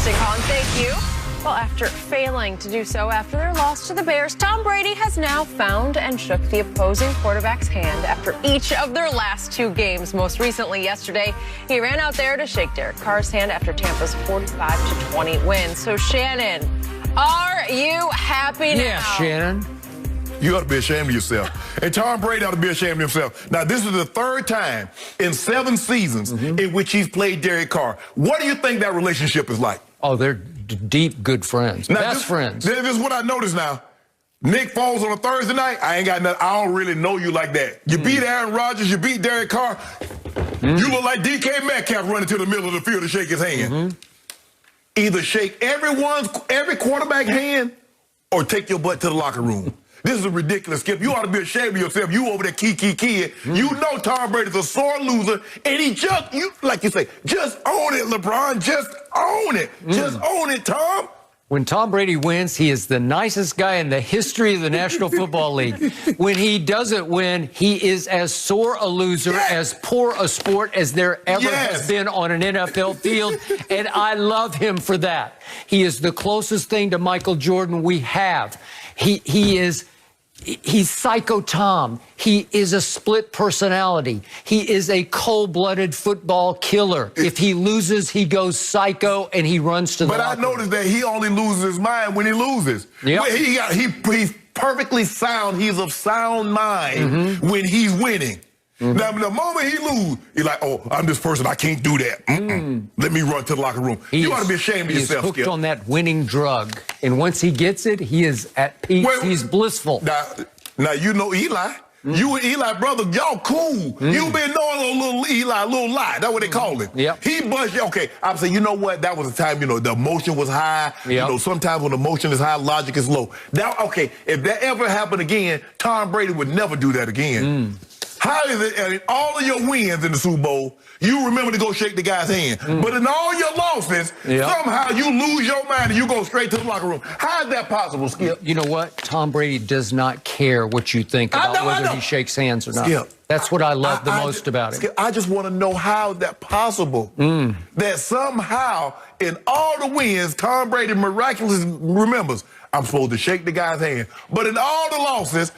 interesting, Colin. Thank you. Well, after failing to do so after their loss to the Bears, Tom Brady has now found and shook the opposing quarterback's hand after each of their last two games. Most recently yesterday, he ran out there to shake Derek Carr's hand after Tampa's 45-20 win. So, Shannon, are you happy now? Yeah, Shannon. You ought to be ashamed of yourself. And Tom Brady ought to be ashamed of himself. Now, this is the third time in 7 seasons in which he's played Derek Carr. What do you think that relationship is like? Oh, they're deep, good friends. Now, Best friends. This is what I noticed now. Nick falls on a Thursday night. I ain't got nothing. I don't really know you like that. You beat Aaron Rodgers. You beat Derek Carr. You look like DK Metcalf running to the middle of the field to shake his hand. Either shake every quarterback hand or take your butt to the locker room. This is a ridiculous, Skip. You ought to be ashamed of yourself. You over there kid. You know Tom Brady's a sore loser, and he just, like you say, just own it, LeBron. Just own it. Just own it, Tom. When Tom Brady wins, he is the nicest guy in the history of the National Football League. When he doesn't win, he is as sore a loser, as poor a sport as there ever has been on an NFL field, and I love him for that. He is the closest thing to Michael Jordan we have. He's Psycho Tom. He is a split personality. He is a cold-blooded football killer. If he loses, he goes psycho and he runs to the locker room. But I noticed that he only loses his mind when he loses. He's perfectly sound. He's of sound mind when he's winning. Now, the moment he loses, he's like, oh, I'm this person. I can't do that. Let me run to the locker room. You ought to be ashamed of yourself, Skip. He's hooked Skip. on that winning drug. And once he gets it, he is at peace. He's blissful. Now, you know Eli. You and Eli, brother, y'all cool. You been knowing a little Eli, a little lie. That's what they call him. He bust you. Okay, I'm saying, you know what? That was the time, the emotion was high. Sometimes when emotion is high, logic is low. Now, okay, if that ever happened again, Tom Brady would never do that again. How is it, in all of your wins in the Super Bowl, you remember to go shake the guy's hand? But in all your losses, somehow you lose your mind and you go straight to the locker room. How is that possible, Skip? You know what? Tom Brady does not care what you think about whether he shakes hands or not. Skip, that's what I love the most about him. Skip, I just want to know how that possible. That somehow, in all the wins, Tom Brady miraculously remembers, I'm supposed to shake the guy's hand. But in all the losses,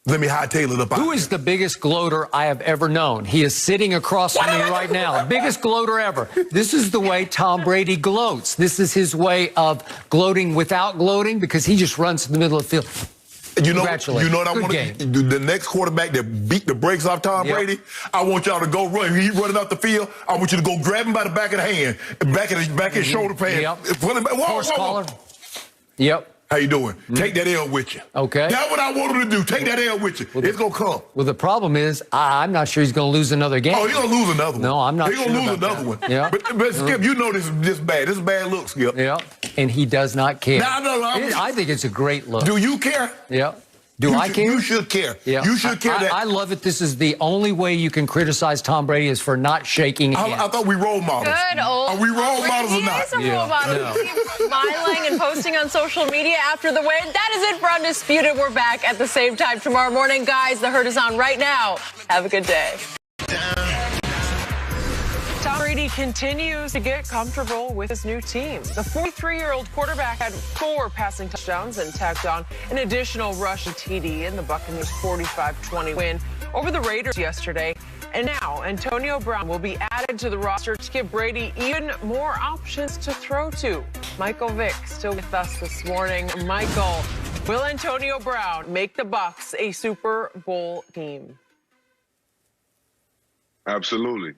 let me hightail it up. Who is the biggest gloater I have ever known? He is sitting across from me right now. Biggest gloater ever. This is the way Tom Brady gloats. This is his way of gloating without gloating because he just runs to the middle of the field. You know what I want to do? The next quarterback that beat the brakes off Tom Brady, I want y'all to go run. He running out the field. I want you to go grab him by the back of the hand, back of his shoulder pad. Put him, whoa. How you doing? Take that L with you. Okay. That's what I want him to do. Take that L with you. It's going to come. Well, the problem is, I'm not sure he's going to lose another game. Oh, he's going to lose another one. No, I'm not sure. He's going to lose another one. But Skip, you know this is bad. This is bad look, Skip. And he does not care. No, I think it's a great look. Do you care? Do I care? You should care. You should care. I love it. This is the only way you can criticize Tom Brady is for not shaking hands. I thought we role models. Good old. Are we role models or not? He is a role model. He's smiling and posting on social media after the win. That is it for Undisputed. We're back at the same time tomorrow morning. Guys, the herd is on right now. Have a good day. Tom Brady continues to get comfortable with his new team. The 43-year-old quarterback had 4 passing touchdowns and tacked on an additional rush TD in the Buccaneers' 45-20 win over the Raiders yesterday. And now Antonio Brown will be added to the roster to give Brady even more options to throw to. Michael Vick still with us this morning. Michael, will Antonio Brown make the Bucs a Super Bowl team? Absolutely.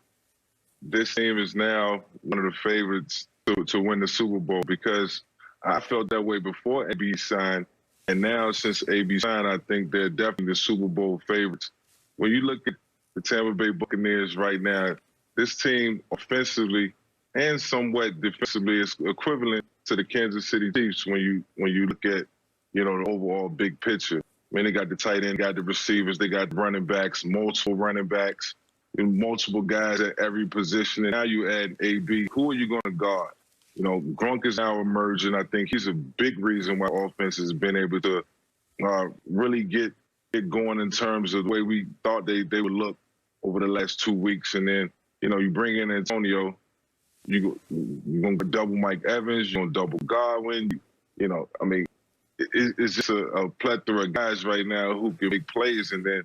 This team is now one of the favorites to win the Super Bowl because I felt that way before AB signed. And now since AB signed, I think they're definitely the Super Bowl favorites. When you look at the Tampa Bay Buccaneers right now, this team offensively and somewhat defensively is equivalent to the Kansas City Chiefs when you look at, the overall big picture. I mean, they got the tight end, got the receivers, they got running backs, multiple running backs. Multiple guys at every position, and now you add AB. Who are you going to guard? Gronk is now emerging. I think he's a big reason why offense has been able to really get going in terms of the way we thought they would look over the last 2 weeks. And then, you bring in Antonio. you're going to double Mike Evans, you're going to double Godwin. You know, I mean, it's just a plethora of guys right now who can make plays. And then,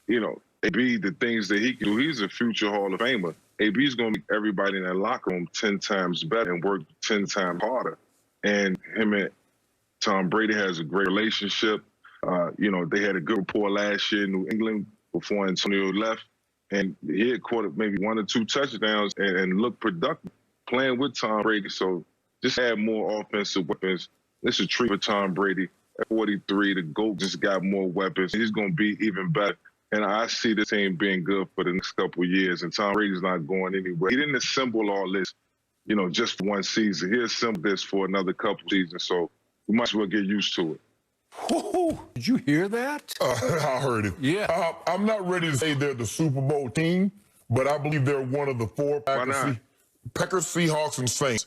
you know, AB, the things that he can do, he's a future Hall of Famer. AB's going to make everybody in that locker room 10 times better and work 10 times harder. And him and Tom Brady has a great relationship. You know, they had a good rapport last year in New England before Antonio left. And he had caught maybe 1 or 2 touchdowns and looked productive playing with Tom Brady. So just add more offensive weapons. This is a treat for Tom Brady. At 43, the GOAT just got more weapons. He's going to be even better. And I see the team being good for the next couple of years. And Tom Brady's not going anywhere. He didn't assemble all this, you know, just for one season. He assembled this for another couple seasons. So we might as well get used to it. Whoa, did you hear that? I heard it. Yeah. I'm not ready to say they're the Super Bowl team, but I believe they're one of the 4 Packers, Seahawks, and Saints.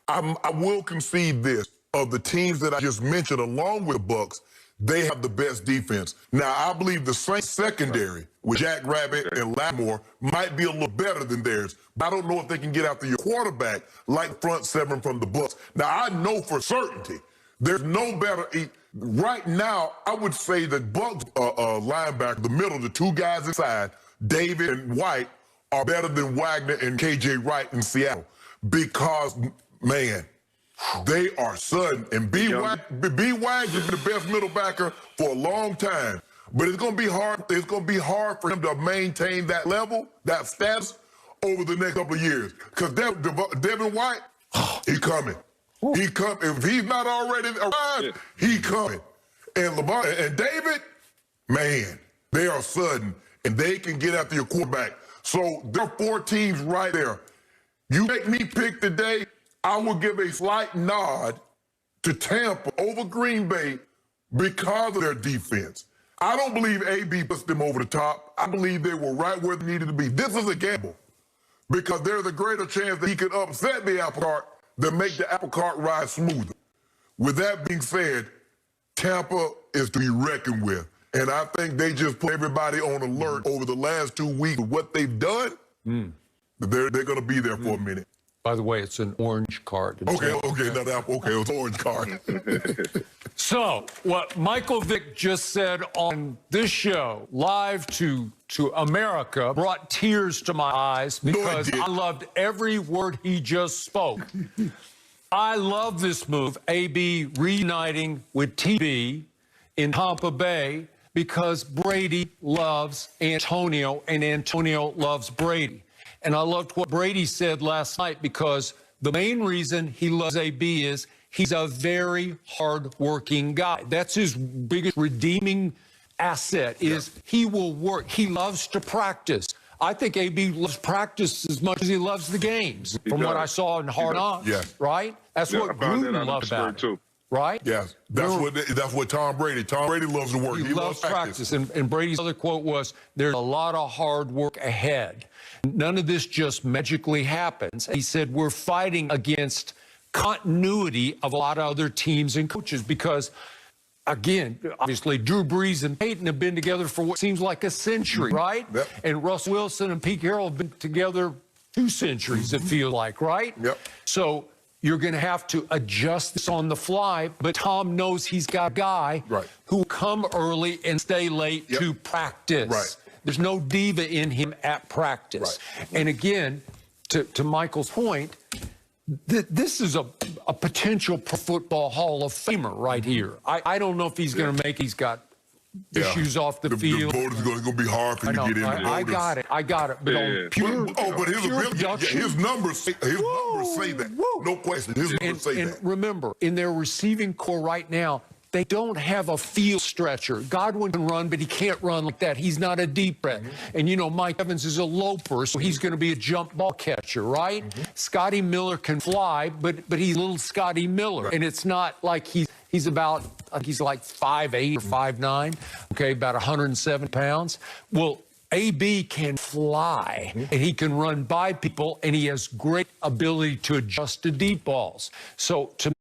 I will concede this. Of the teams that I just mentioned, along with the Bucks, they have the best defense. Now, I believe the Saints secondary with Jack Rabbit and Lattimore might be a little better than theirs, but I don't know if they can get after your quarterback like front 7 from the Bucks. Now, I know for certainty there's no better. Right now, I would say that Bucks linebacker, the middle, the 2 guys inside, David and White, are better than Wagner and KJ Wright in Seattle because, man, they are sudden. And B. Wagner's been the best middle backer for a long time. But it's going to be hard. It's going to be hard for him to maintain that level, that status, over the next couple of years. Because Devin White, he coming. He coming. If he's not already arrived, he coming. And Lamar and David, man, they are sudden, and they can get after your quarterback. So there are 4 teams right there. You make me pick today, I will give a slight nod to Tampa over Green Bay because of their defense. I don't believe AB puts them over the top. I believe they were right where they needed to be. This is a gamble because there's a greater chance that he could upset the apple cart than make the apple cart ride smoother. With that being said, Tampa is to be reckoned with. And I think they just put everybody on alert over the last 2 weeks with what they've done. They're going to be there for a minute. By the way, it's an orange card. Okay, it's an orange card. So, what Michael Vick just said on this show, live to America, brought tears to my eyes because I loved every word he just spoke. I love this move, AB reuniting with TB in Tampa Bay because Brady loves Antonio and Antonio loves Brady. And I loved what Brady said last night because the main reason he loves AB is he's a very hard-working guy. That's his biggest redeeming asset is he will work. He loves to practice. I think AB loves practice as much as he loves the games, from what I saw in Hard Knocks, right? That's what Gruden loved about it. Too. Right? Yes, that's what Tom Brady loves to work. He loves practice. And Brady's other quote was, there's a lot of hard work ahead. None of this just magically happens. He said, we're fighting against continuity of a lot of other teams and coaches because, again, obviously Drew Brees and Peyton have been together for what seems like a century, right? Yep. And Russ Wilson and Pete Carroll have been together 2 centuries, it feels like, right? Yep. So you're going to have to adjust this on the fly, but Tom knows he's got a guy who will come early and stay late to practice. Right. There's no diva in him at practice. And again, to Michael's point, this is a potential Pro Football Hall of Famer right here. I don't know if he's going to make. He's got issues off the field. The vote is going to be hard for you to get in. I got it. But on pure, but his numbers say that. No question. His numbers say that. And remember, in their receiving core right now, they don't have a field stretcher. Godwin can run, but he can't run like that. He's not a deep threat. And, you know, Mike Evans is a loper, so he's going to be a jump ball catcher, right? Scotty Miller can fly, but he's little Scotty Miller. And it's not like he's like 5'8" or 5'9", okay, about 107 pounds. Well, AB can fly, and he can run by people, and he has great ability to adjust to deep balls. So to